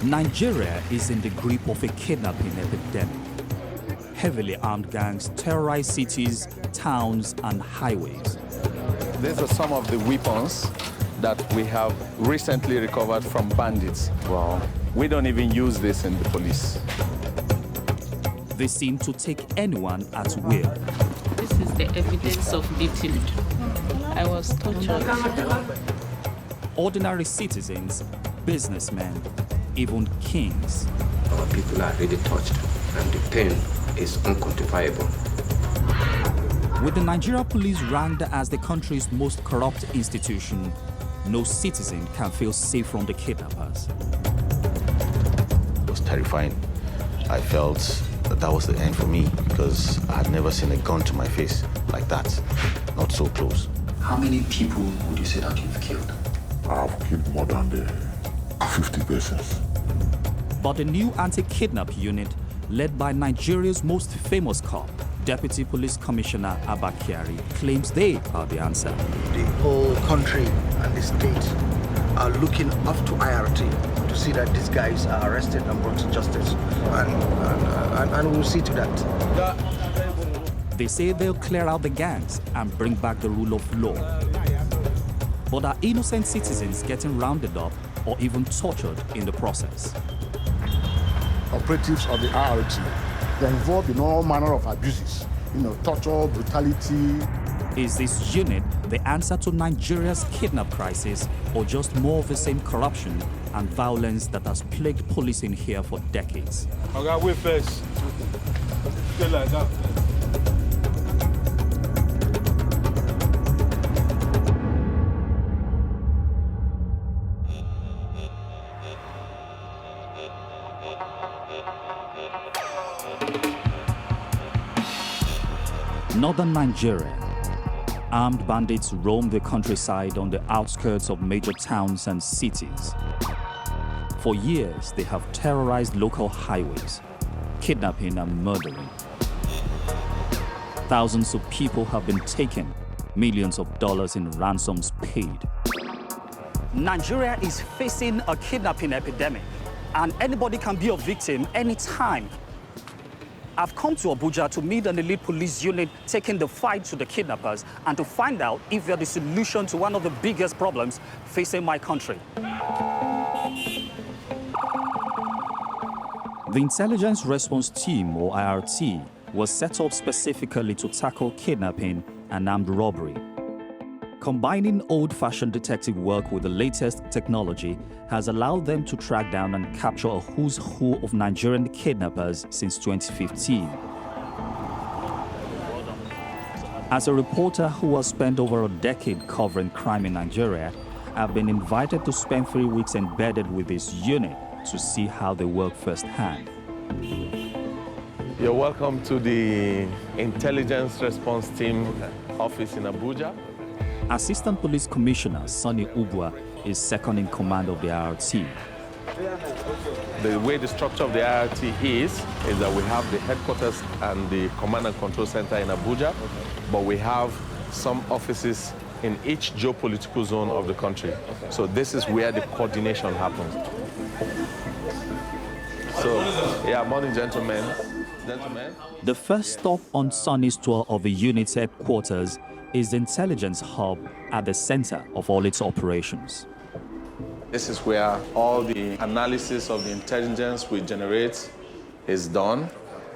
Nigeria is in the grip of a kidnapping epidemic. Heavily armed gangs terrorize cities, towns, and highways. These are some of the weapons that we have recently recovered from bandits. Wow. We don't even use this in the police. They seem to take anyone at will. This is the evidence of beating. I was tortured. Ordinary citizens, businessmen, even kings. Our people are really touched, and the pain is unquantifiable. With the Nigeria police ranked as the country's most corrupt institution, no citizen can feel safe from the kidnappers. It was terrifying. I felt that was the end for me because I had never seen a gun to my face like that, not so close. How many people would you say that you've killed? I've killed more than 50 persons. But the new anti-kidnap unit, led by Nigeria's most famous cop, Deputy Police Commissioner Abba Kyari, claims they are the answer. The whole country and the state are looking up to IRT to see that these guys are arrested and brought to justice. And we'll see to that. They say they'll clear out the gangs and bring back the rule of law. But are innocent citizens getting rounded up or even tortured in the process? Operatives of the IRT, they're involved in all manner of abuses, torture, brutality. Is this unit the answer to Nigeria's kidnap crisis, or just more of the same corruption and violence that has plagued policing here for decades? I got wait first. Stay like that. Northern Nigeria. Armed bandits roam the countryside on the outskirts of major towns and cities. For years, they have terrorized local highways, kidnapping and murdering. Thousands of people have been taken, millions of dollars in ransoms paid. Nigeria is facing a kidnapping epidemic, and anybody can be a victim anytime. I've come to Abuja to meet an elite police unit taking the fight to the kidnappers and to find out if they're the solution to one of the biggest problems facing my country. The Intelligence Response Team, or IRT, was set up specifically to tackle kidnapping and armed robbery. Combining old-fashioned detective work with the latest technology has allowed them to track down and capture a who's who of Nigerian kidnappers since 2015. As a reporter who has spent over a decade covering crime in Nigeria, I've been invited to spend 3 weeks embedded with this unit to see how they work firsthand. You're welcome to the Intelligence Response Team office in Abuja. Assistant Police Commissioner Sonny Ubwa is second in command of the IRT. The way the structure of the IRT is that we have the headquarters and the command and control center in Abuja, but we have some offices in each geopolitical zone of the country. So this is where the coordination happens. So, yeah, morning, gentlemen. The first stop on Sonny's tour of the unit's headquarters is the intelligence hub at the center of all its operations. This is where all the analysis of the intelligence we generate is done.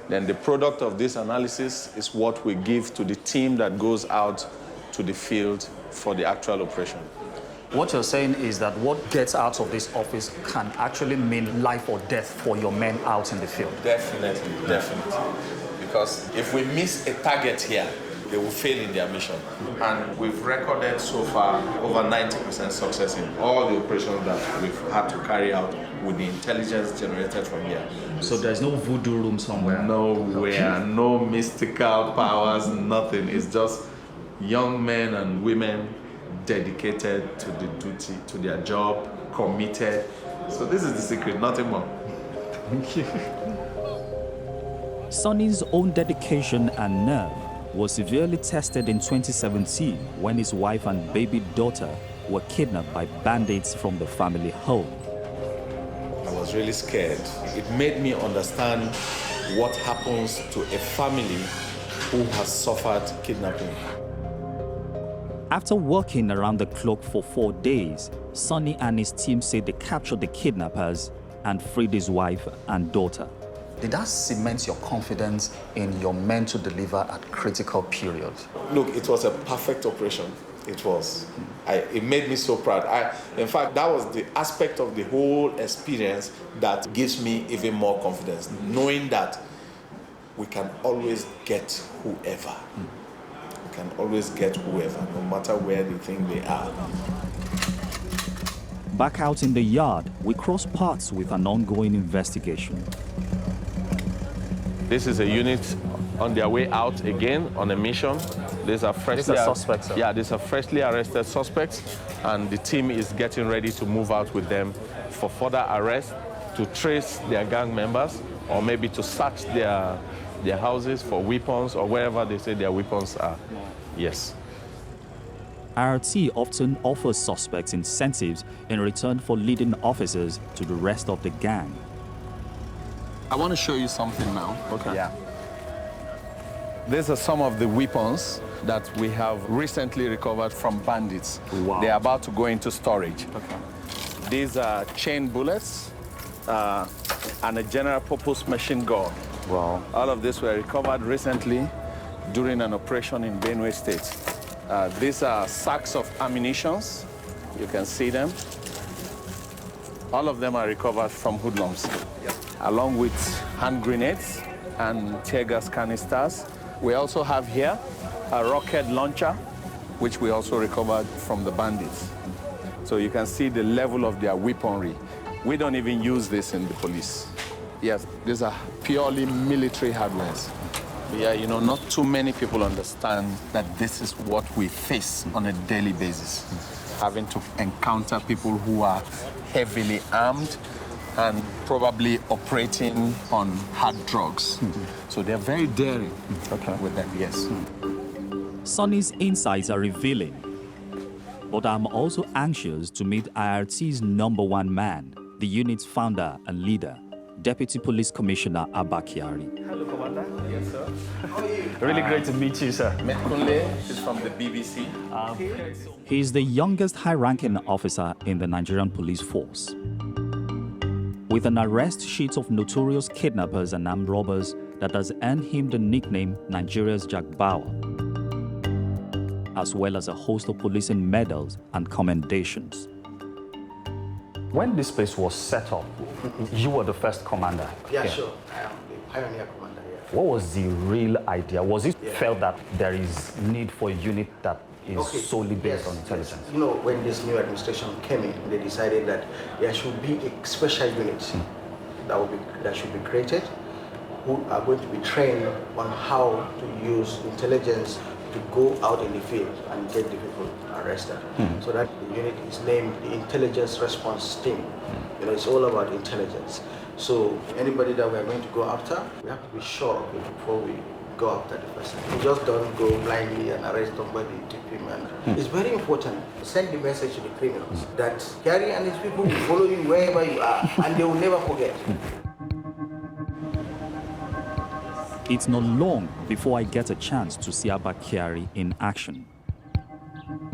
Then the product of this analysis is what we give to the team that goes out to the field for the actual operation. What you're saying is that what gets out of this office can actually mean life or death for your men out in the field? Definitely, definitely. Because if we miss a target here, they will fail in their mission. And we've recorded so far over 90% success in all the operations that we've had to carry out with the intelligence generated from here. So there's no voodoo room somewhere? Nowhere, no mystical powers, nothing. It's just young men and women dedicated to the duty, to their job, committed. So this is the secret, nothing more. Thank you. Sonny's own dedication and nerve was severely tested in 2017 when his wife and baby daughter were kidnapped by bandits from the family home. I was was really scared. It made me understand what happens to a family who has suffered kidnapping. After working around the clock for 4 days, Sonny and his team say they captured the kidnappers and freed his wife and daughter. Did that cement your confidence in your men to deliver at critical periods? Look, it was a perfect operation. It was. It made me so proud. In fact, that was the aspect of the whole experience that gives me even more confidence, knowing that we can always get whoever. We can always get whoever, no matter where they think they are. Back out in the yard, we cross paths with an ongoing investigation. This is a unit on their way out again on a mission. These are suspects, sir? Yeah, these are freshly arrested suspects, and the team is getting ready to move out with them for further arrest, to trace their gang members, or maybe to search their houses for weapons or wherever they say their weapons are. Yes. IRT often offers suspects incentives in return for leading officers to the rest of the gang. I want to show you something now. Okay. Yeah. These are some of the weapons that we have recently recovered from bandits. Wow. They're about to go into storage. Okay. These are chain bullets and a general purpose machine gun. Wow. All of this were recovered recently during an operation in Benue State. These are sacks of ammunitions. You can see them. All of them are recovered from hoodlums, along with hand grenades and tear gas canisters. We also have here a rocket launcher, which we also recovered from the bandits. So you can see the level of their weaponry. We don't even use this in the police. Yes, these are purely military hardwares. Yeah, you know, not too many people understand that this is what we face on a daily basis. Having to encounter people who are heavily armed and probably operating on hard drugs. So they're very daring with them, yes. Sonny's insights are revealing, but I'm also anxious to meet IRT's #1 man, the unit's founder and leader, Deputy Police Commissioner Abba Kyari. Hello, Commander. Yes, sir. How are you? Really great to meet you, sir. Metkunle is from the BBC. He is the youngest high-ranking officer in the Nigerian police force. With an arrest sheet of notorious kidnappers and armed robbers that has earned him the nickname Nigeria's Jack Bauer, as well as a host of policing medals and commendations. When this place was set up, you were the first commander. Yeah, sure. I am the pioneer commander here. What was the real idea? Was it felt that there is need for a unit that is solely based on intelligence? Yes. You know, when this new administration came in, they decided that there should be a special unit that should be created, who are going to be trained on how to use intelligence to go out in the field and get the people arrested. So that the unit is named the Intelligence Response Team. You know, it's all about intelligence. So anybody that we are going to go after, we have to be sure of it before we go after the person. We just don't go blindly and arrest somebody, tip him. And it's very important to send the message to the criminals that Kyari and his people will follow you wherever you are, and they will never forget. It's not long before I get a chance to see Abba Kyari in action.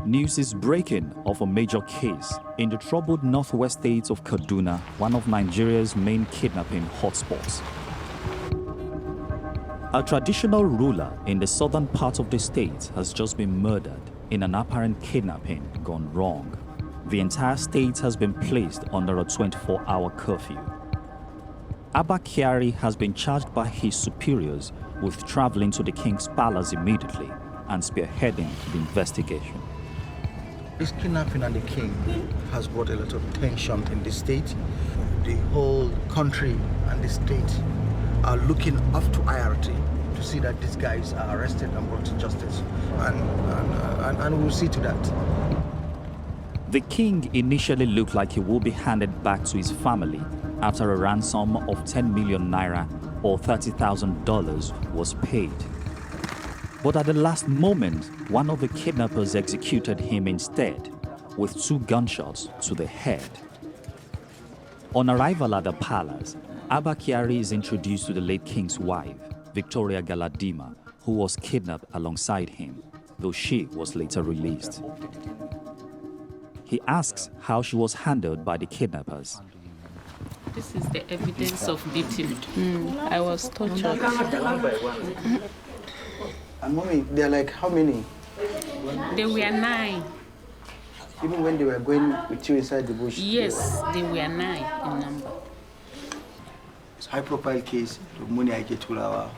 News is breaking of a major case in the troubled northwest state of Kaduna, one of Nigeria's main kidnapping hotspots. A traditional ruler in the southern part of the state has just been murdered in an apparent kidnapping gone wrong. The entire state has been placed under a 24-hour curfew. Abba Kyari has been charged by his superiors with traveling to the king's palace immediately and spearheading the investigation. This kidnapping and the king has brought a lot of tension in the state. The whole country and the state are looking up to IRT to see that these guys are arrested and brought to justice. And we'll see to that. The king initially looked like he will be handed back to his family after a ransom of 10 million naira or $30,000 was paid. But at the last moment, one of the kidnappers executed him instead with 2 gunshots to the head. On arrival at the palace, Abba Kyari is introduced to the late king's wife, Victoria Galadima, who was kidnapped alongside him, though she was later released. He asks how she was handled by the kidnappers. This is the evidence of beating. I was tortured. And mommy, they're like how many? They were 9. Even when they were going with you inside the bush? Yes, they were 9 in number. It's a high-profile case. The money I get to our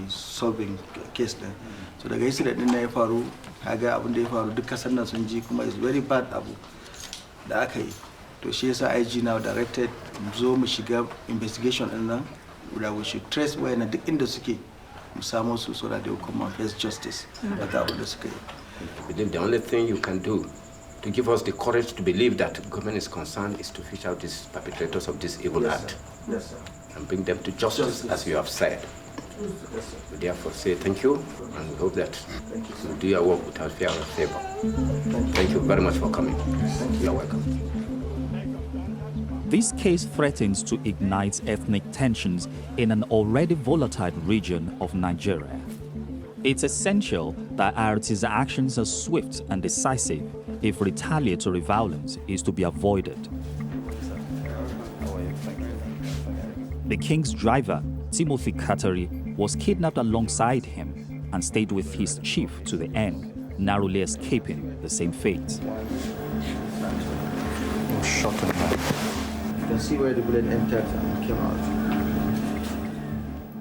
solving case there. So the guy said that in faru, haga abun da faru duk kasar nan sun ji kuma is very bad abu da aka yi. To shi yasa IG now directed zo mu shiga investigation din nan that we should trace where na duk inda suke mu samu su so that they will come and face justice. But abu da suka yi. Within the only thing you can do to give us the courage to believe that government is concerned is to fish out these perpetrators of this evil act. Yes, sir. And bring them to justice, as you have said. We therefore say thank you, and we hope that you will do your work without fear or favor. Thank you very much for coming. You are welcome. This case threatens to ignite ethnic tensions in an already volatile region of Nigeria. It's essential that IRT's actions are swift and decisive if retaliatory violence is to be avoided. The king's driver, Timothy Katari, was kidnapped alongside him and stayed with his chief to the end, narrowly escaping the same fate. Shot in the head. You can see where the bullet entered and came out.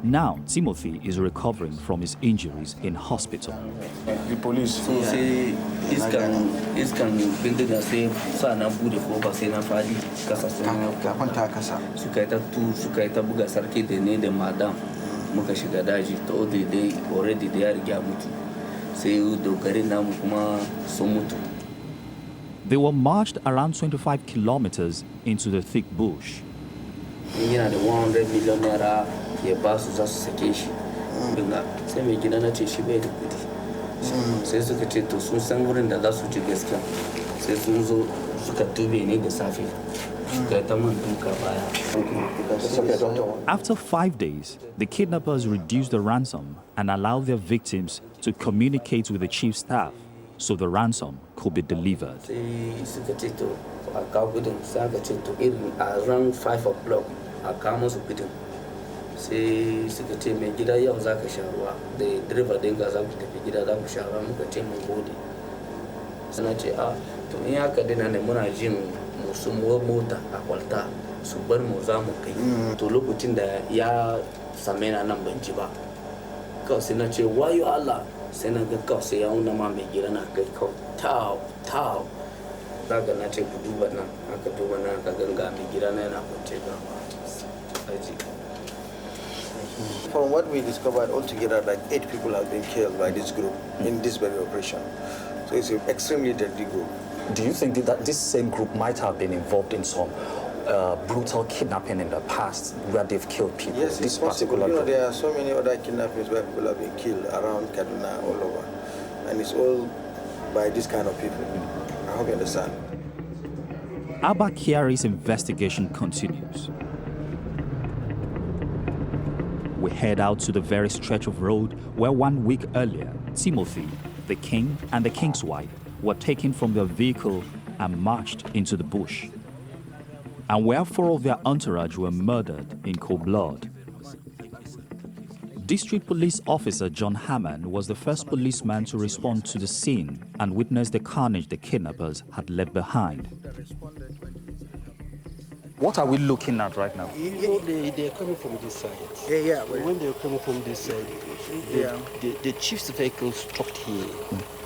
Now, Timothy is recovering from his injuries in hospital. The police. So say iskan bindiga sai sa na bude kofa sai na fadi kasa sai na kwanta kasa. Suka ta buga sarki da ne da madam muka shiga daji to dai already da ya riga mutu sai dogarin namu kuma sun mutu. They were marched around 25 kilometers into the thick bush. Yana da 100 million naira ya ba su za su sake shi. Dinga sai mai gida na ce shi bai da kudi. Sai suka ce to sun san wurin da za su ji gaskiya. Sai sun zo suka tube ne da safe. Suka ta man duka baya. After 5 days, the kidnappers reduced the ransom and allowed their victims to communicate with the chief staff so the ransom could be delivered. Sai suka ce to a kawo gudun sai aka ce to irin around 5 o'clock a kawo musu gudun. Sai suka ce mai gida yau za ka sha ruwa da driver din ga za ku tafi gida za ku sha ruwa muka ce mun gode. Sana ce a to in haka dina ne muna jin musu mota a kwalta su bar mu za mu kai. To lokacin da ya same na nan ban ji ba. Kawai sai na ce wayo Allah sai na ga kawai sai ya wuna ma mai gida na kai kawai tau. Daga na ce ku duba nan aka duba nan aka ganga mai gida na yana kwance ga aji. From what we discovered, altogether, like 8 people have been killed by this group in this very operation. So it's an extremely deadly group. Do you think that this same group might have been involved in some brutal kidnapping in the past where they've killed people? Yes, this it's possible. particular group? There are so many other kidnappings where people have been killed around Kaduna, all over. And it's all by this kind of people. I hope you understand. Abba Kyari's investigation continues. We head out to the very stretch of road where 1 week earlier, Timothy, the king, and the king's wife were taken from their vehicle and marched into the bush, and where 4 of their entourage were murdered in cold blood. District Police Officer John Hammond was the first policeman to respond to the scene and witness the carnage the kidnappers had left behind. What are we looking at right now? They are coming from this side. Yeah. When they are coming from this side, the chief's vehicle stopped here.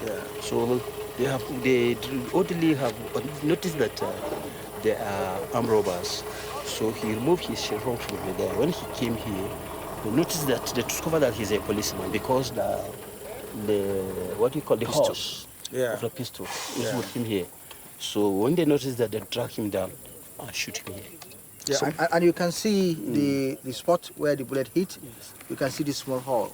Yeah. So they orderly have noticed that there are armed robbers. So he removed his chevron from there. When he came here, they noticed that they discovered that he's a policeman because the horse of the pistol is with him here. So when they noticed that, they drag him down and shoot him here. Yeah, so, and you can see the spot where the bullet hit. Yes. You can see the small hole.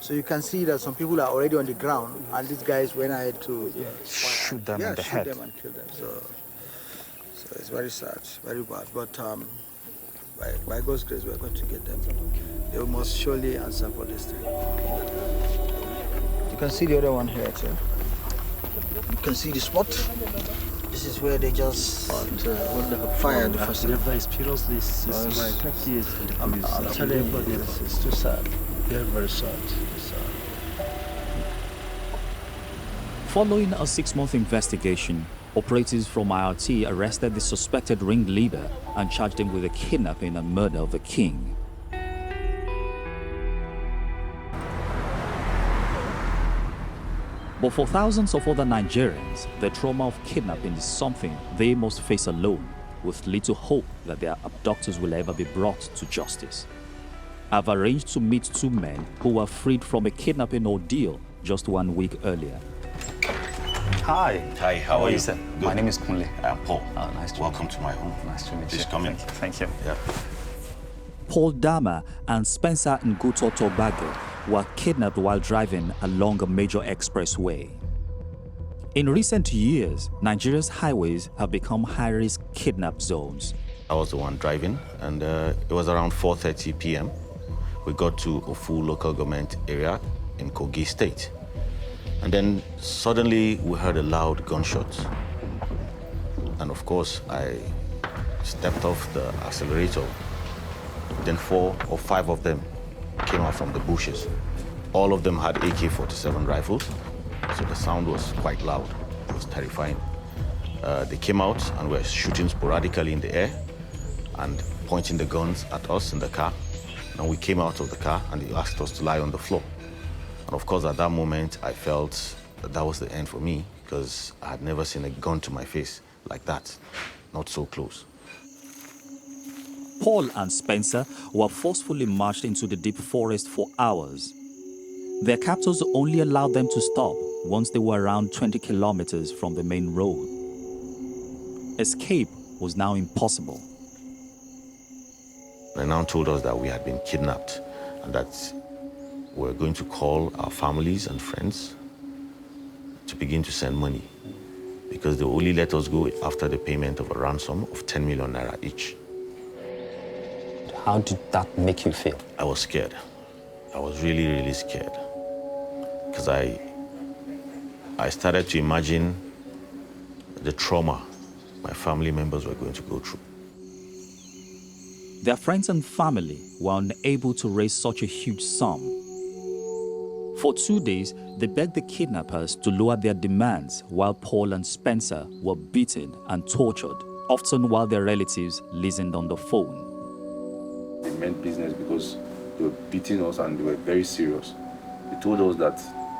So you can see that some people are already on the ground, and these guys went ahead to shoot them in the head. Shoot them and kill them. So It's very sad, very bad. But by God's grace, we are going to get them. They must surely answer for this thing. You can see the other one here too. You can see the spot. This is where they just fired the first time. Never experienced this. This is my 30 years in the police. I'm telling everybody, it's too sad. Very, very sad. Following a 6-month investigation, operatives from IRT arrested the suspected ringleader and charged him with the kidnapping and murder of the king. But for thousands of other Nigerians, the trauma of kidnapping is something they must face alone, with little hope that their abductors will ever be brought to justice. I've arranged to meet 2 men who were freed from a kidnapping ordeal just 1 week earlier. Hi. Hi, how are you? Sir? Good. My name is Kunle. I'm Paul. Nice to Welcome to my home. Nice to meet Please you. come in. Thank you. Yeah. Paul Dama and Spencer Nguto Tobago were kidnapped while driving along a major expressway. In recent years, Nigeria's highways have become high-risk kidnap zones. I was the one driving, and it was around 4:30 p.m. We got to a full local government area in Kogi State. And then suddenly we heard a loud gunshot. And of course, I stepped off the accelerator. Then 4 or 5 of them came out from the bushes. All of them had AK-47 rifles, so the sound was quite loud. It was terrifying. They came out and were shooting sporadically in the air and pointing the guns at us in the car. And we came out of the car and they asked us to lie on the floor. And of course, at that moment, I felt that was the end for me because I had never seen a gun to my face like that, not so close. Paul and Spencer were forcefully marched into the deep forest for hours. Their captors only allowed them to stop once they were around 20 kilometers from the main road. Escape was now impossible. They now told us that we had been kidnapped and that we were going to call our families and friends to begin to send money because they only let us go after the payment of a ransom of 10 million naira each. How did that make you feel? I was scared. I was really, really scared because I started to imagine the trauma my family members were going to go through. Their friends and family were unable to raise such a huge sum. For 2 days, they begged the kidnappers to lower their demands while Paul and Spencer were beaten and tortured, often while their relatives listened on the phone. They meant business because they were beating us and they were very serious. They told us that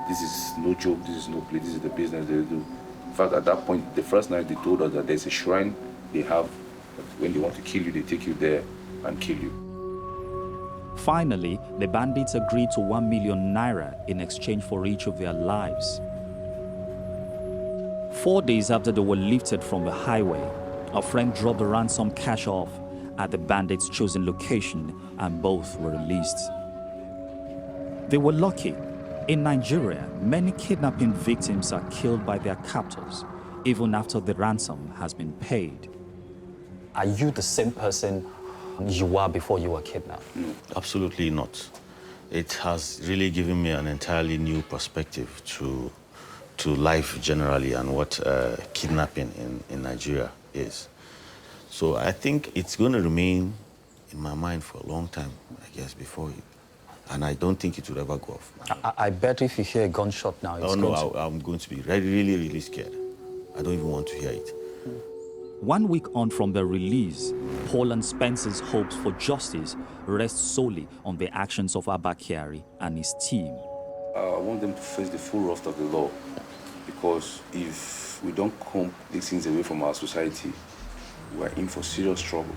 this is no joke, this is no play, this is the business they do. In fact, at that point, the first night they told us that there's a shrine they have. When they want to kill you, they take you there and kill you. Finally, the bandits agreed to 1 million naira in exchange for each of their lives. 4 days after they were lifted from the highway, a friend dropped the ransom cash off at the bandits' chosen location and both were released. They were lucky. In Nigeria, many kidnapping victims are killed by their captors, even after the ransom has been paid. Are you the same person you were before you were kidnapped? No, absolutely not. It has really given me an entirely new perspective to life generally and what kidnapping in Nigeria is. So I think it's going to remain in my mind for a long time, I guess, and I don't think it will ever go off. I bet if you hear a gunshot now, it's I'm going to be really, really scared. I don't even want to hear it. 1 week on from their release, Paul and Spencer's hopes for justice rest solely on the actions of Abba Kyari and his team. I want them to face the full wrath of the law because if we don't comb these things away from our society, we're in for serious trouble.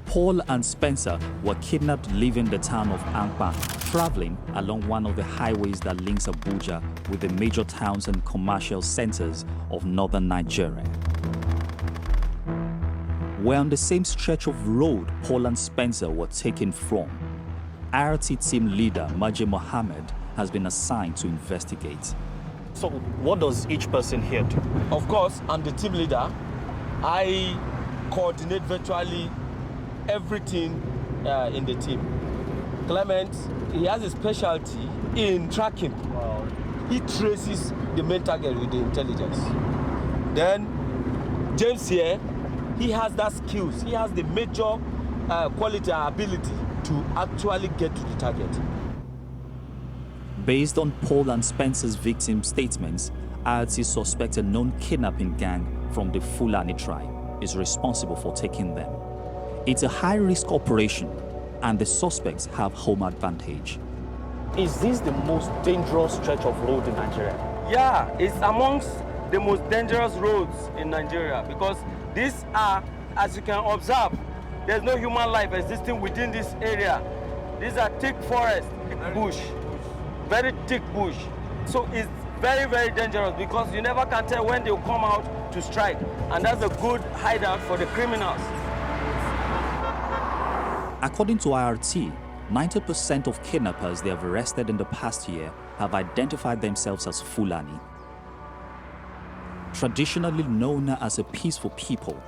Paul and Spencer were kidnapped leaving the town of Ankpa, traveling along one of the highways that links Abuja with the major towns and commercial centers of northern Nigeria. We're on the same stretch of road Paul and Spencer were taken from. IRT team leader Maji Mohammed has been assigned to investigate. So what does each person here do? Of course, I'm the team leader. I coordinate virtually everything in the team. Clement, he has a specialty in tracking. Wow. He traces the main target with the intelligence. Then James here, he has that skills. He has the major quality and ability to actually get to the target. Based on Paul and Spencer's victim statements, IRT suspects a known kidnapping gang from the Fulani tribe is responsible for taking them. It's a high-risk operation, and the suspects have home advantage. Is this the most dangerous stretch of road in Nigeria? Yeah, it's amongst the most dangerous roads in Nigeria because these are, as you can observe, there's no human life existing within this area. These are thick forest, thick bush, very thick bush. So it's very, very dangerous because you never can tell when they'll come out to strike. And that's a good hideout for the criminals. According to IRT, 90% of kidnappers they have arrested in the past year have identified themselves as Fulani. Traditionally known as a peaceful people,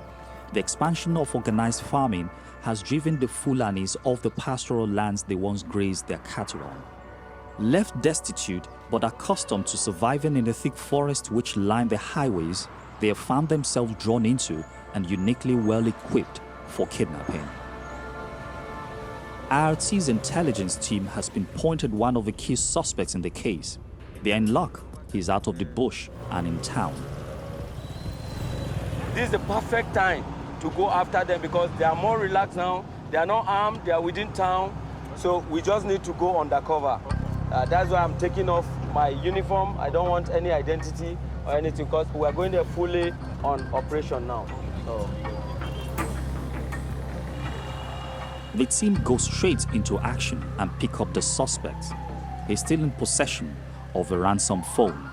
the expansion of organized farming has driven the Fulanis off the pastoral lands they once grazed their cattle on. Left destitute but accustomed to surviving in the thick forest which line the highways, they have found themselves drawn into and uniquely well equipped for kidnapping. IRT's intelligence team has pinpointed one of the key suspects in the case. They are in luck. He's out of the bush and in town. This is the perfect time to go after them because they are more relaxed now. They are not armed. They are within town. So we just need to go undercover. That's why I'm taking off my uniform. I don't want any identity or anything because we are going there fully on operation now. So. The team goes straight into action and pick up the suspect. He's still in possession of a ransom phone.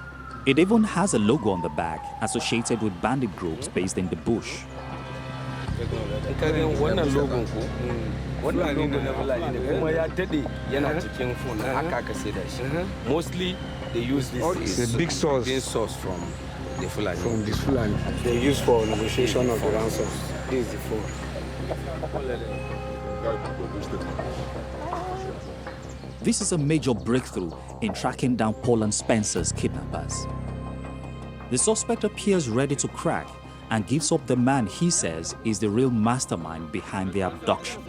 It even has a logo on the back associated with bandit groups based in the bush. Mostly they use this big source from the Fulani. From this Fulani. They use for negotiation of the ransom. This is the phone. This is a major breakthrough in tracking down Paul and Spencer's kidnappers. The suspect appears ready to crack and gives up the man he says is the real mastermind behind the abduction.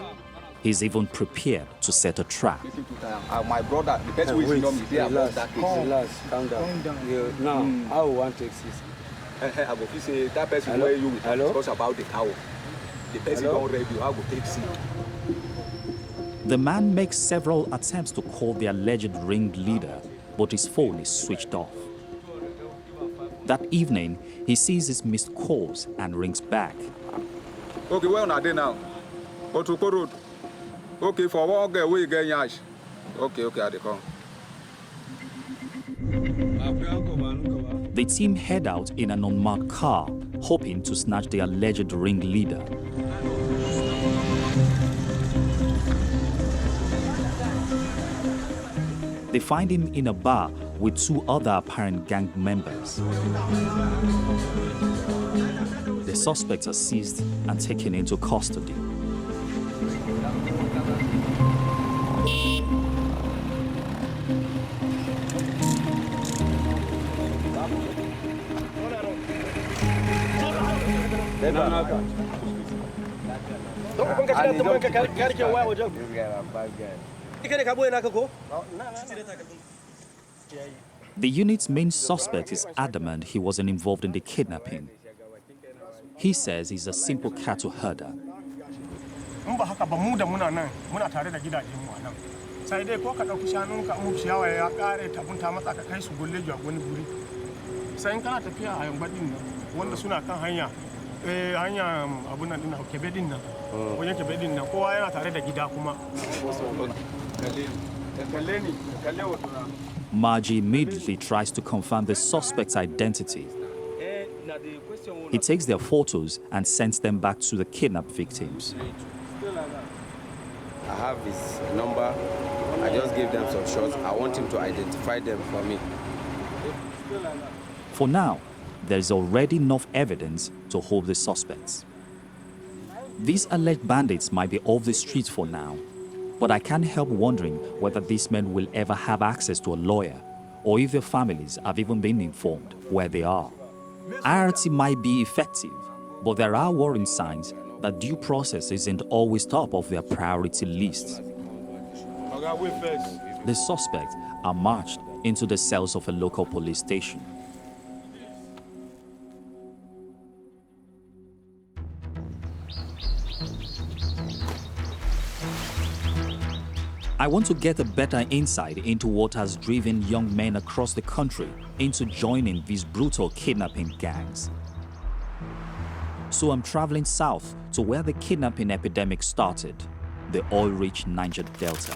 He's even prepared to set a trap. My brother, the person who is not me, relax, calm down. Now, how we want to exist? I go say that person where you discuss about the cow. The person don't ready, how go take seat. The man makes several attempts to call the alleged ringleader, but his phone is switched off. That evening, he sees his missed calls and rings back. Okay, where are they now? Go to Road. Okay, for what get we get yash. Okay, I dey come. The team head out in an unmarked car, hoping to snatch the alleged ringleader. They find him in a bar with two other apparent gang members. The suspects are seized and taken into custody. The unit's main suspect is adamant he wasn't involved in the kidnapping. He says he's a simple cattle herder. Margie immediately tries to confirm the suspect's identity. He takes their photos and sends them back to the kidnapped victims. I have his number. I just gave them some shots. I want him to identify them for me. For now, there is already enough evidence to hold the suspects. These alleged bandits might be off the streets for now, but I can't help wondering whether these men will ever have access to a lawyer, or if their families have even been informed where they are. IRT might be effective, but there are worrying signs that due process isn't always top of their priority lists. The suspects are marched into the cells of a local police station. I want to get a better insight into what has driven young men across the country into joining these brutal kidnapping gangs. So I'm traveling south to where the kidnapping epidemic started, the oil-rich Niger Delta.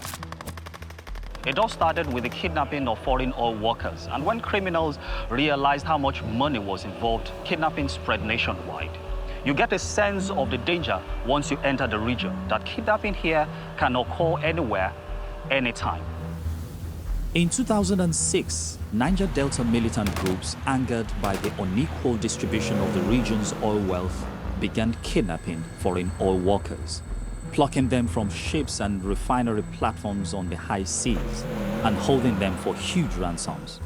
It all started with the kidnapping of foreign oil workers, and when criminals realized how much money was involved, kidnapping spread nationwide. You get a sense of the danger once you enter the region, that kidnapping here can occur anywhere, anytime. In 2006, Niger Delta militant groups, angered by the unequal distribution of the region's oil wealth, began kidnapping foreign oil workers, plucking them from ships and refinery platforms on the high seas and holding them for huge ransoms.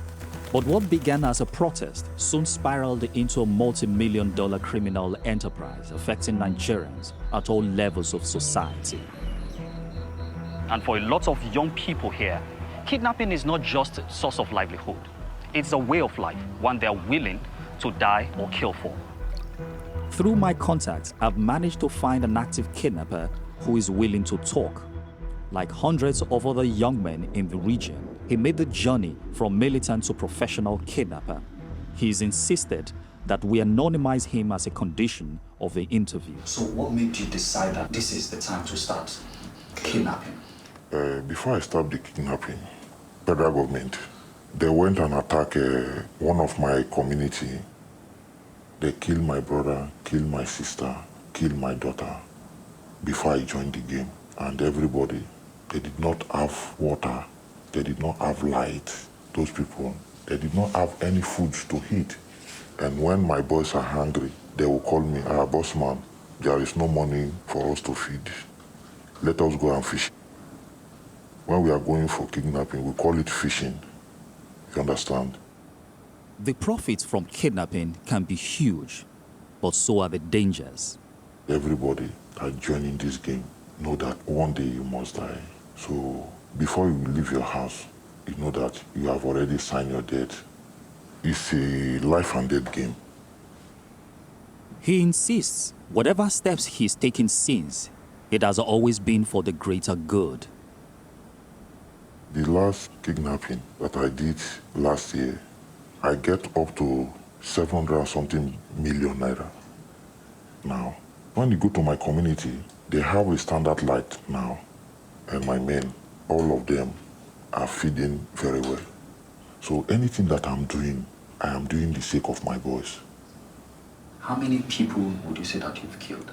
But what began as a protest soon spiraled into a multi-million-dollar criminal enterprise affecting Nigerians at all levels of society. And for a lot of young people here, kidnapping is not just a source of livelihood. It's a way of life, one they're willing to die or kill for. Through my contacts, I've managed to find an active kidnapper who is willing to talk. Like hundreds of other young men in the region, he made the journey from militant to professional kidnapper. He's insisted that we anonymize him as a condition of the interview. So what made you decide that this is the time to start kidnapping? Before I stopped the kidnapping, federal government, they went and attacked one of my community. They killed my brother, killed my sister, killed my daughter before I joined the game. And everybody, they did not have water, they did not have light. Those people, they did not have any food to eat. And when my boys are hungry, they will call me, boss man, there is no money for us to feed. Let us go and fish. When we are going for kidnapping, we call it fishing. You understand? The profits from kidnapping can be huge, but so are the dangers. Everybody that joining this game know that one day you must die. So before you leave your house, you know that you have already signed your death. It's a life and death game. He insists whatever steps he's taken since, it has always been for the greater good. The last kidnapping that I did last year, I get up to 700-something million naira. Now, when you go to my community, they have a standard light now. And my men, all of them, are feeding very well. So anything that I'm doing, I am doing the sake of my boys. How many people would you say that you've killed?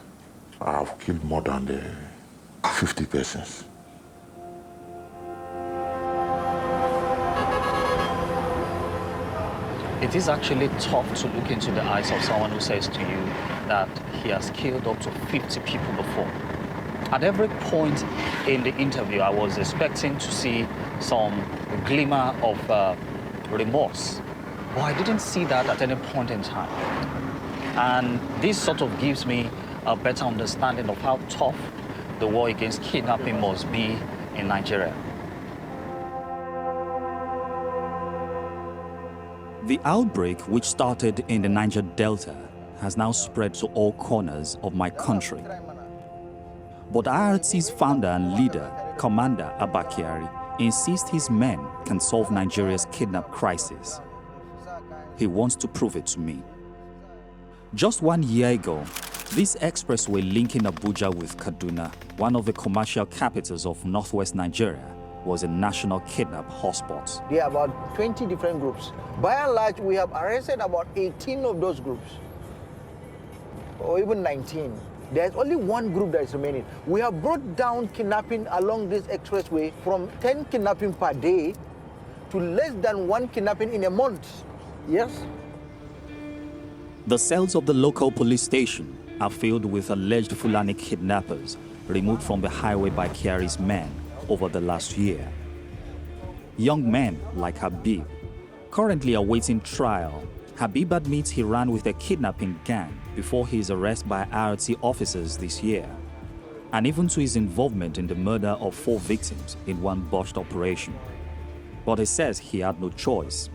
I've killed more than 50 persons. It is actually tough to look into the eyes of someone who says to you that he has killed up to 50 people before. At every point in the interview, I was expecting to see some glimmer of remorse, but I didn't see that at any point in time. And this sort of gives me a better understanding of how tough the war against kidnapping must be in Nigeria. The outbreak, which started in the Niger Delta, has now spread to all corners of my country. But IRT's founder and leader, Commander Abakiari, insists his men can solve Nigeria's kidnap crisis. He wants to prove it to me. Just 1 year ago, this expressway linking Abuja with Kaduna, one of the commercial capitals of northwest Nigeria, was a national kidnap hotspot. There are about 20 different groups. By and large, we have arrested about 18 of those groups, or even 19. There's only one group that is remaining. We have brought down kidnapping along this expressway from 10 kidnapping per day to less than 1 kidnapping in a month. Yes? The cells of the local police station are filled with alleged Fulani kidnappers removed from the highway by Kiari's men over the last year. Young men like Habib, currently awaiting trial. Habib admits he ran with a kidnapping gang before his arrest by RT officers this year, and even to his involvement in the murder of 4 victims in one botched operation. But he says he had no choice.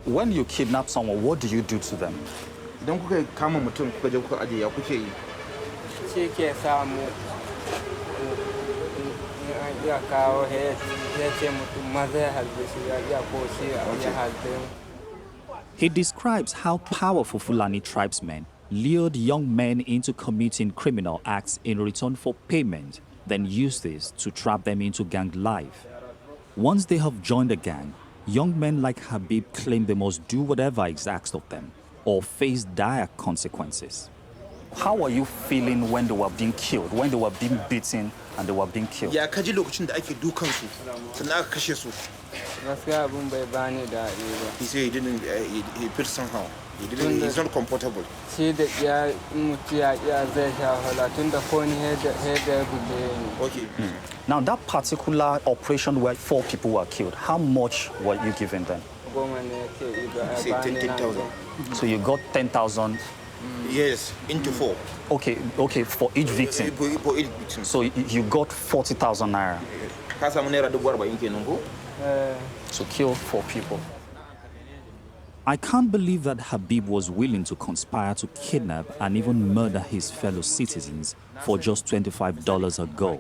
When you kidnap someone, what do you do to them? He describes how powerful Fulani tribesmen lured young men into committing criminal acts in return for payment, then use this to trap them into gang life. Once they have joined the gang, young men like Habib claim they must do whatever is asked of them or face dire consequences. How were you feeling when they were being killed, when they were being beaten and they were being killed? Ya kaji lokacin da ake dukan su, sannan aka kashe su. Gaskiya abun bai bani daɗi ba. He said he felt somehow. He's not comfortable. Shi da ya mutu ya zai sha wahala tun da ko ni head buge. Okay. Now that particular operation where 4 people were killed, how much were you giving them? Say 10,000. So you got 10,000. Yes, into 4. Okay, for each victim. For each victim. So you got 40,000 naira. To kill 4 people. I can't believe that Habib was willing to conspire to kidnap and even murder his fellow citizens for just $25 a go.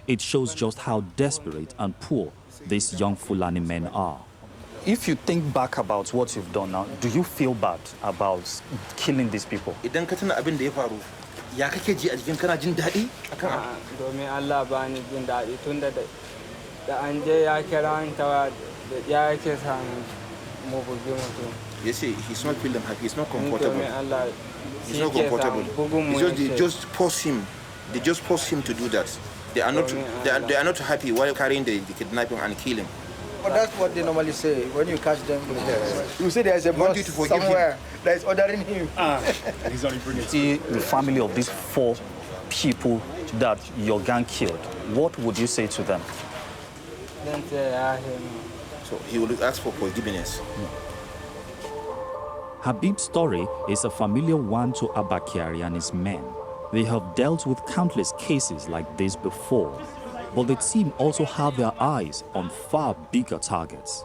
It shows just how desperate and poor these young Fulani men are. If you think back about what you've done now, do you feel bad about killing these people? Idan ka tuna abin da ya faru, ya kake ji a jikin kana jin daɗi? Domin Allah ba ni jin daɗi tunda da an je ya kira ni ta ya yake samu mu bugi mutum. Yes, he's not feeling happy. He's not comfortable. Domin Allah he's not comfortable. They just force him. They just force him to do that. They are not happy while carrying the kidnapping and killing. But that's what they normally say when you catch them. You say there's a boss somewhere that is ordering him. He's only bringing the family of these 4 people that your gang killed. What would you say to them? So he will ask for forgiveness. Habib's story is a familiar one to Abakari and his men. They have dealt with countless cases like this before, but the team also have their eyes on far bigger targets.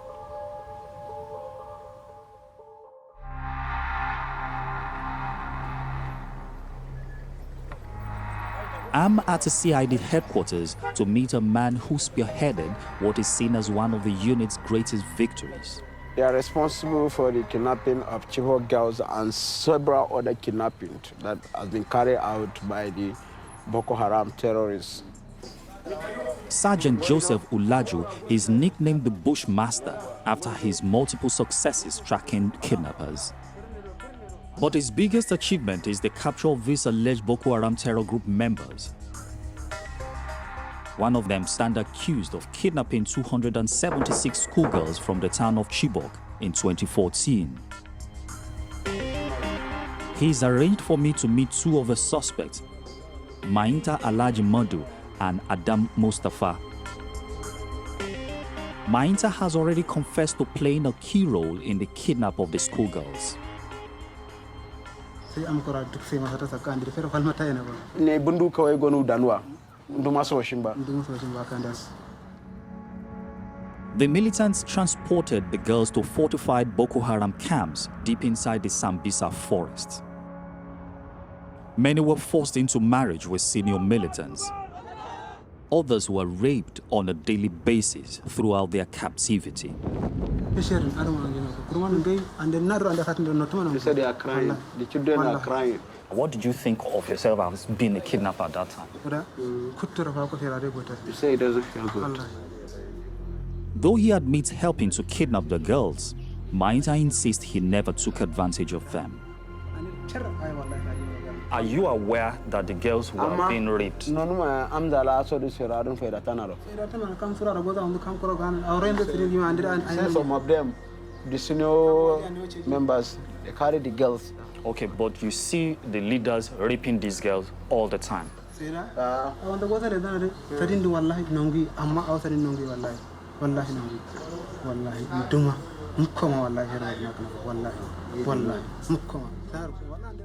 I'm at a CID headquarters to meet a man who spearheaded what is seen as one of the unit's greatest victories. They are responsible for the kidnapping of Chibok girls and several other kidnappings that has been carried out by the Boko Haram terrorists. Sergeant Joseph Ulaju is nicknamed the Bushmaster after his multiple successes tracking kidnappers. But his biggest achievement is the capture of these alleged Boko Haram terror group members. One of them stands accused of kidnapping 276 schoolgirls from the town of Chibok in 2014. He's arranged for me to meet 2 of the suspects, Mainta Alhaji Madu and Adam Mustafa. Mainta has already confessed to playing a key role in the kidnap of the schoolgirls. Ne bundu kawai gonu danwa. The militants transported the girls to fortified Boko Haram camps deep inside the Sambisa forest. Many were forced into marriage with senior militants. Others were raped on a daily basis throughout their captivity. They said they are crying. The children are crying. What did you think of yourself as being a kidnapper at that time? You say it doesn't feel good. Though he admits helping to kidnap the girls, Mainta insists he never took advantage of them. Are you aware that the girls were being raped? No, I'm the last of the Serradon for the Tanaro. Some of them, the senior members, they carry the girls. Okay, but you see the leaders raping these girls all the time.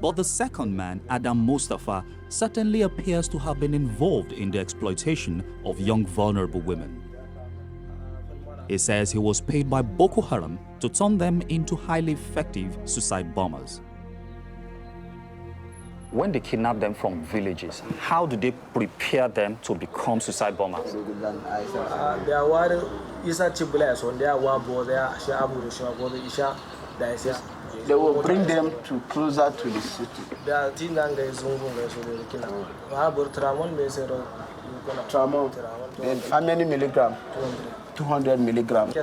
But the second man, Adam Mustafa, certainly appears to have been involved in the exploitation of young vulnerable women. He says he was paid by Boko Haram to turn them into highly effective suicide bombers. When they kidnap them from villages, how do they prepare them to become suicide bombers? They will bring them to closer to the city. How many milligrams? 200 milligrams.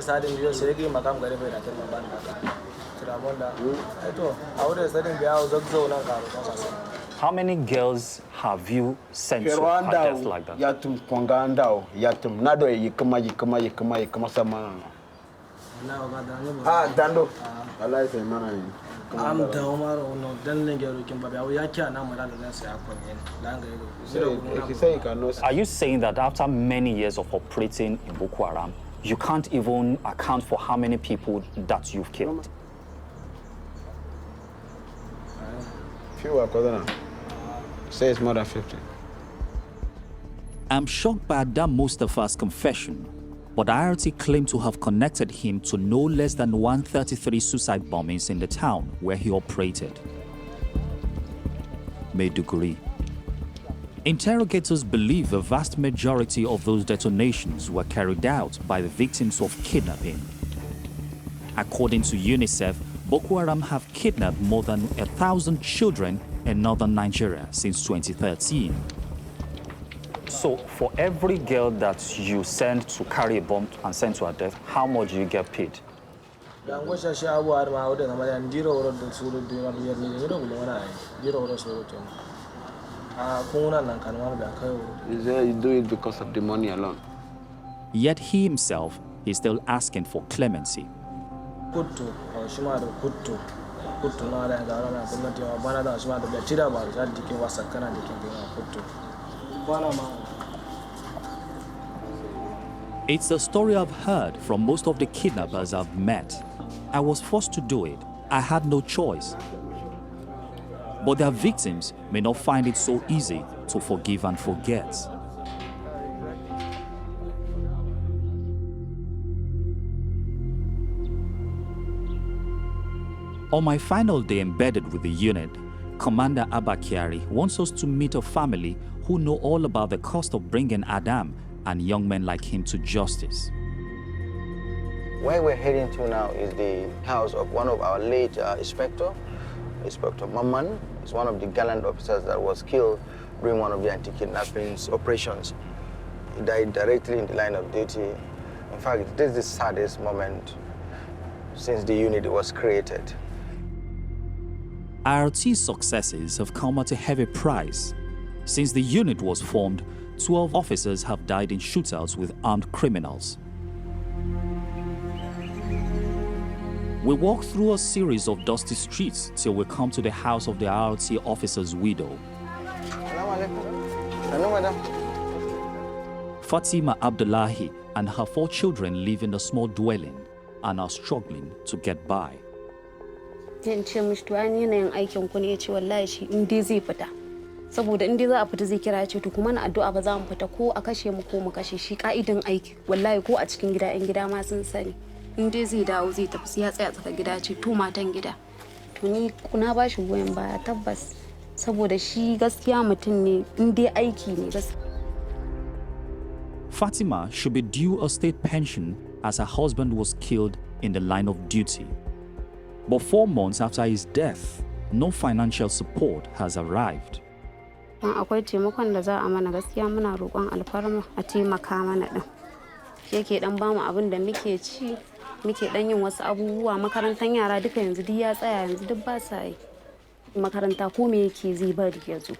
How many girls have you sent to her death like that? Dando. Are you saying that after many years of operating in Boko Haram, you can't even account for how many people that you've killed? Say it's more than 50. I'm shocked by Adam Mustafa's confession, but IRT claimed to have connected him to no less than 133 suicide bombings in the town where he operated. Maiduguri. Interrogators believe the vast majority of those detonations were carried out by the victims of kidnapping. According to UNICEF, Boko Haram have kidnapped more than 1,000 children in northern Nigeria since 2013. So for every girl that you send to carry a bomb and send to her death, how much do you get paid? You do it because of the money alone. Yet he himself is still asking for clemency. It's the story I've heard from most of the kidnappers I've met. I was forced to do it. I had no choice. But their victims may not find it so easy to forgive and forget. On my final day embedded with the unit, Commander Abakiari wants us to meet a family who know all about the cost of bringing Adam and young men like him to justice. Where we're heading to now is the house of one of our late Inspector Maman. He's one of the gallant officers that was killed during one of the anti-kidnapping operations. He died directly in the line of duty. In fact, this is the saddest moment since the unit was created. IRT's successes have come at a heavy price. Since the unit was formed, 12 officers have died in shootouts with armed criminals. We walk through a series of dusty streets till we come to the house of the IRT officer's widow. Fatima Abdullahi and her 4 children live in a small dwelling and are struggling to get by. Saboda in dai za a fita zai kira ce to kuma na addu'a ba za mu fita ko a kashe mu ko mu kashe shi ka'idan aiki wallahi ko a cikin gida in gida ma sun sani in dai zai dawo zai tafi sai ya tsaya tsaka gida ce to matan gida to ni kuna ba shi goyen baya tabbas saboda shi gaskiya mutum ne in dai aiki ne gaskiya. Fatima should be due a state pension as her husband was killed in the line of duty. But 4 months after his death, no financial support has arrived. Akwai taimakon da za a mana gaskiya muna roƙon alfarma a taimaka mana din. Yake dan bamu abin da muke ci, muke dan yin wasu abubuwa makarantar yara duka yanzu duk ya tsaya yanzu duk ba sa yi. Makaranta ko me yake zai bari yazo.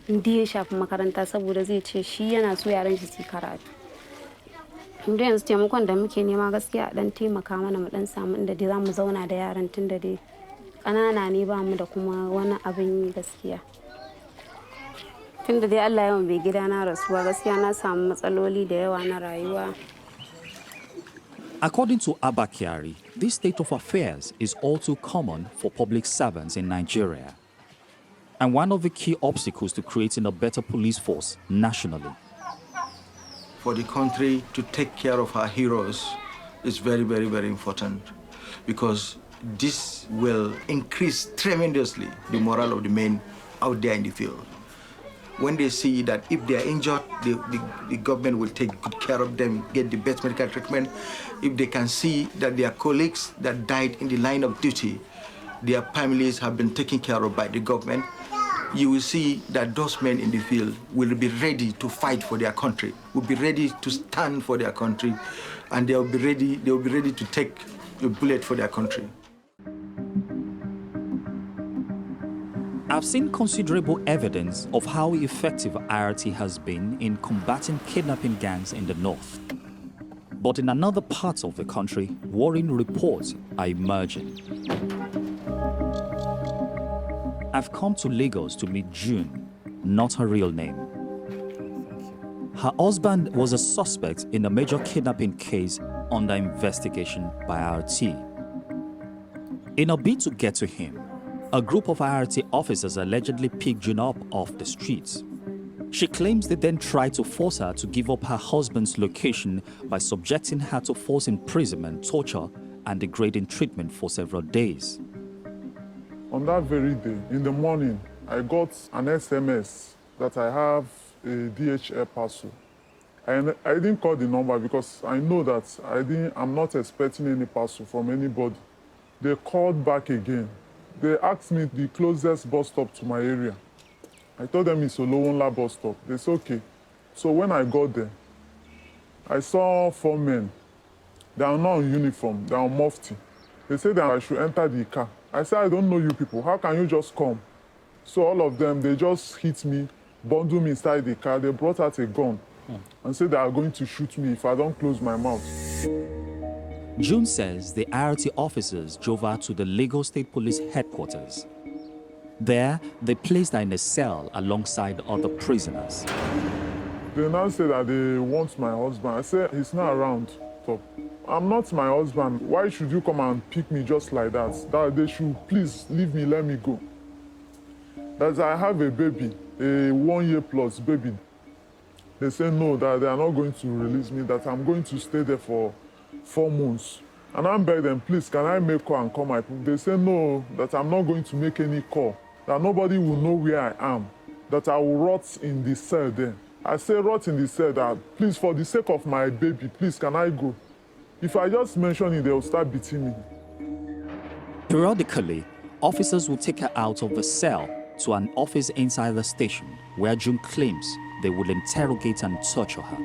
In dai ya shafi makaranta saboda zai ce shi yana so yaran shi su karatu. Inda yanzu taimakon da muke nema gaskiya dan taimaka mana mu dan samu inda dai zamu zauna da yaran tun da dai ƙanana ne ba mu da kuma wani abin yi gaskiya. Tun da dai Allah yawan bai gidana rasuwa gaskiya na samu matsaloli da yawa na rayuwa. According to Abba Kyari, this state of affairs is all too common for public servants in Nigeria, and one of the key obstacles to creating a better police force nationally. For the country to take care of our heroes is very, very, very important, because this will increase tremendously the morale of the men out there in the field. When they see that if they are injured, the government will take good care of them, get the best medical treatment. If they can see that their colleagues that died in the line of duty, their families have been taken care of by the government, you will see that those men in the field will be ready to fight for their country, will be ready to stand for their country, and they will be ready to take a bullet for their country. I've seen considerable evidence of how effective IRT has been in combating kidnapping gangs in the north. But in another part of the country, worrying reports are emerging. I've come to Lagos to meet June, not her real name. Her husband was a suspect in a major kidnapping case under investigation by IRT. In a bid to get to him, a group of IRT officers allegedly picked June up off the streets. She claims they then tried to force her to give up her husband's location by subjecting her to forced imprisonment, torture, and degrading treatment for several days. On that very day, in the morning, I got an SMS that I have a DHL parcel. And I didn't call the number because I know that I'm not expecting any parcel from anybody. They called back again. They asked me the closest bus stop to my area. I told them it's Olowonla bus stop. They said, okay. So when I got there, I saw 4 men. They are not in uniform, they are mufti. They said that I should enter the car. I said, I don't know you people. How can you just come? So all of them, they just hit me, bundled me inside the car. They brought out a gun and said they are going to shoot me if I don't close my mouth. June says the IRT officers drove her to the Lagos State Police headquarters. There, they placed her in a cell alongside other prisoners. They now say that they want my husband. I said, he's not around. So, I'm not my husband. Why should you come and pick me just like that? That they should please leave me, let me go. That I have a baby, a 1-year-plus baby. They say no, that they are not going to release me, that I'm going to stay there for 4 months. And I'm begging them, please, can I make call and call my people? They say no, that I'm not going to make any call, that nobody will know where I am, that I will rot in the cell there. I say rot in the cell, that please, for the sake of my baby, please, can I go? If I just mention it, they will start beating me. Periodically, officers will take her out of the cell to an office inside the station where June claims they will interrogate and torture her.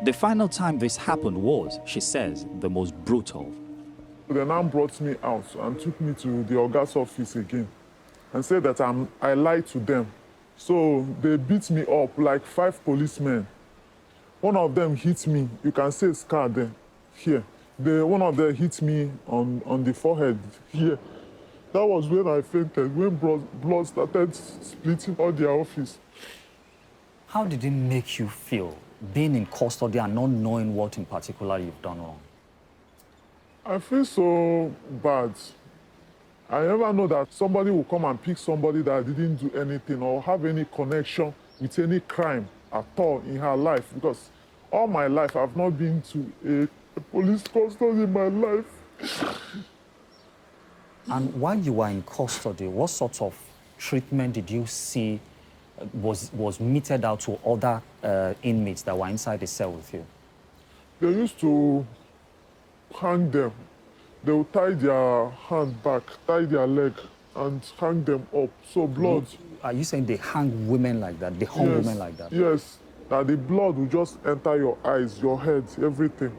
The final time this happened was, she says, the most brutal. They now brought me out and took me to the Oga's office again and said that I lied to them. So they beat me up like 5 policemen. One of them hit me. You can see a scar there, here. One of them hit me on the forehead, here. That was when I fainted, when blood started splitting all their office. How did it make you feel, being in custody and not knowing what in particular you've done wrong? I feel so bad. I never know that somebody will come and pick somebody that didn't do anything or have any connection with any crime at all in her life, because all my life I've not been to a police custody in my life. And while you were in custody, what sort of treatment did you see was meted out to other inmates that were inside the cell with you? They used to hang them. They would tie their hand back, tie their leg, and hang them up. So blood. Are you saying they hang women like that? They hung women like that? Yes. That the blood will just enter your eyes, your head, everything.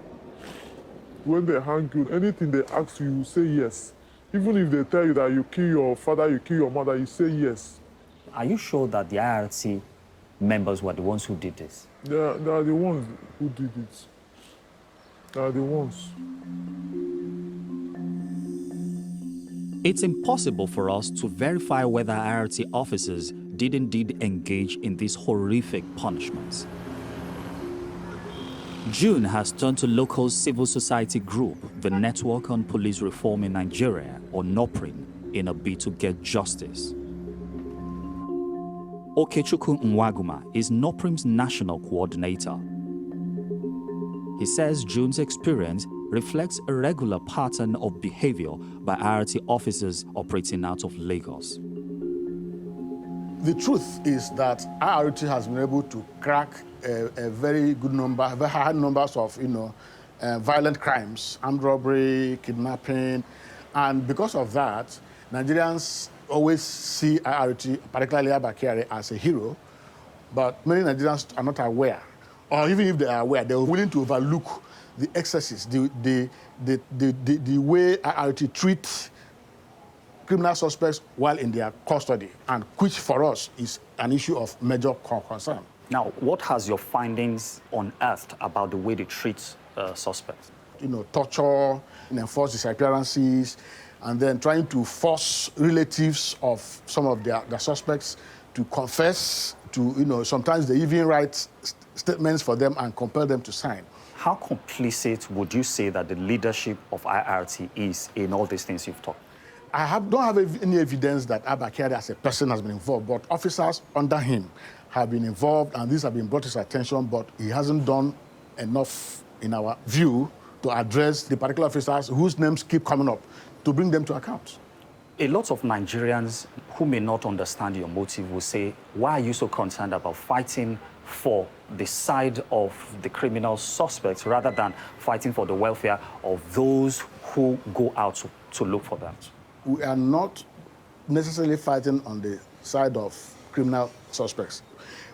When they hang you, anything they ask you, you say yes. Even if they tell you that you kill your father, you kill your mother, you say yes. Are you sure that the IRT members were the ones who did this? They are the ones who did it. They are the ones. It's impossible for us to verify whether IRT officers did indeed engage in these horrific punishments. June has turned to local civil society group, the Network on Police Reform in Nigeria, or NOPRIN, in a bid to get justice. Okechukwu Nwaguma is NOPRIN's national coordinator. He says June's experience reflects a regular pattern of behavior by IRT officers operating out of Lagos. The truth is that IRT has been able to crack a very good number, very high numbers of, violent crimes, armed robbery, kidnapping, and because of that, Nigerians always see IRT, particularly Abakari, as a hero, but many Nigerians are not aware, or even if they are aware, they're willing to overlook the excesses, the way IRT treats criminal suspects while in their custody, and which for us is an issue of major concern. Now, what has your findings unearthed about the way they treat suspects? Torture, enforced disappearances, and then trying to force relatives of some of their suspects to confess, sometimes they even write statements for them and compel them to sign. How complicit would you say that the leadership of IRT is in all these things you've talked? I don't have any evidence that Abakari as a person has been involved, but officers under him have been involved, and these have been brought to his attention, but he hasn't done enough, in our view, to address the particular officers whose names keep coming up, to bring them to account. A lot of Nigerians who may not understand your motive will say, why are you so concerned about fighting for the side of the criminal suspects rather than fighting for the welfare of those who go out to look for them? We are not necessarily fighting on the side of criminal suspects.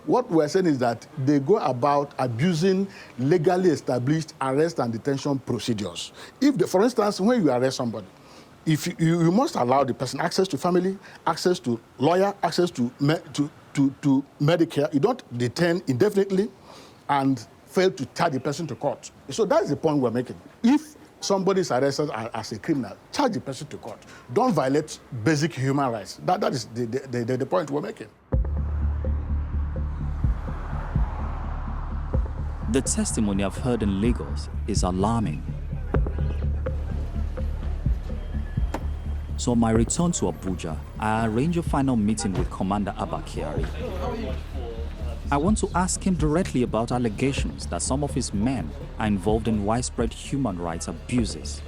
What we're saying is that they go about abusing legally established arrest and detention procedures. For instance, when you arrest somebody, if you must allow the person access to family, access to lawyer, access to Medicare. You don't detain indefinitely and fail to charge the person to court. So that's the point we're making. If somebody is arrested as a criminal, charge the person to court. Don't violate basic human rights. That is the point we're making. The testimony I've heard in Lagos is alarming. So on my return to Abuja, I arrange a final meeting with Commander Abakari. I want to ask him directly about allegations that some of his men are involved in widespread human rights abuses.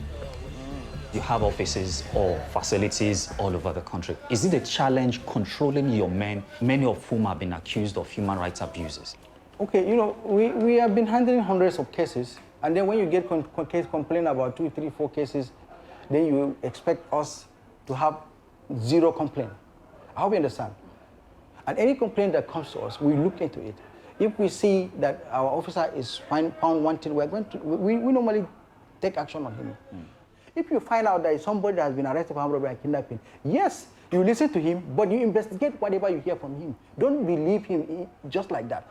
You have offices or facilities all over the country. Is it a challenge controlling your men, many of whom have been accused of human rights abuses? Okay, we have been handling hundreds of cases, and then when you get case complaint about 2, 3, 4 cases, then you expect us to have 0 complaint. I hope you understand. And any complaint that comes to us, we look into it. If we see that our officer is found wanting, we normally take action on him. If you find out that somebody has been arrested for armed robbery and kidnapping, yes, you listen to him, but you investigate whatever you hear from him. Don't believe him just like that.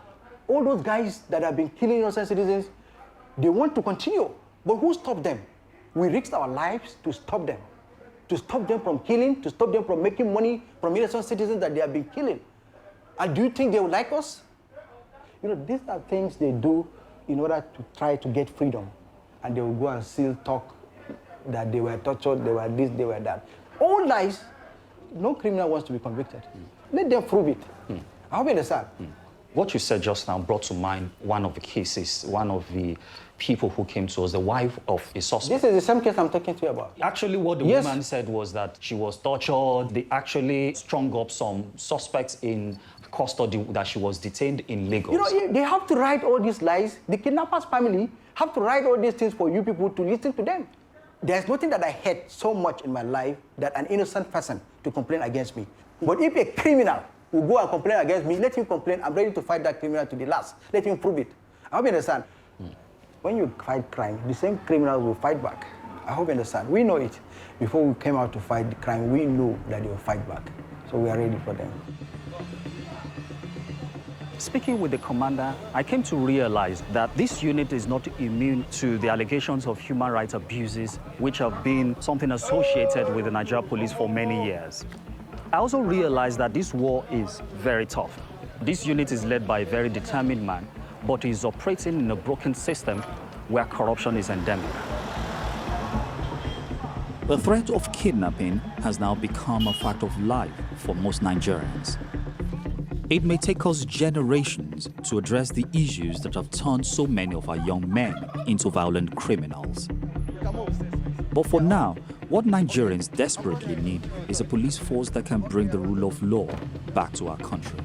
All those guys that have been killing innocent citizens, they want to continue, but who stopped them? We risked our lives to stop them from killing, to stop them from making money from innocent citizens that they have been killing. And do you think they would like us? These are things they do in order to try to get freedom. And they will go and still talk that they were tortured, they were this, they were that. All lies. No criminal wants to be convicted. Let them prove it. I hope you understand. What you said just now brought to mind one of the cases, one of the people who came to us, the wife of a suspect. This is the same case I'm talking to you about. Actually, what the woman said was that she was tortured. They actually strung up some suspects in custody, that she was detained in Lagos. They have to write all these lies. The kidnapper's family have to write all these things for you people to listen to them. There's nothing that I hate so much in my life that an innocent person to complain against me. But if a criminal will go and complain against me, let him complain. I'm ready to fight that criminal to the last. Let him prove it. I hope you understand. When you fight crime, the same criminals will fight back. I hope you understand. We know it. Before we came out to fight the crime, we know that they will fight back. So we are ready for them. Speaking with the commander, I came to realize that this unit is not immune to the allegations of human rights abuses, which have been something associated with the Nigeria police for many years. I also realized that this war is very tough. This unit is led by a very determined man, but is operating in a broken system where corruption is endemic. The threat of kidnapping has now become a fact of life for most Nigerians. It may take us generations to address the issues that have turned so many of our young men into violent criminals. But for now, what Nigerians desperately need is a police force that can bring the rule of law back to our country.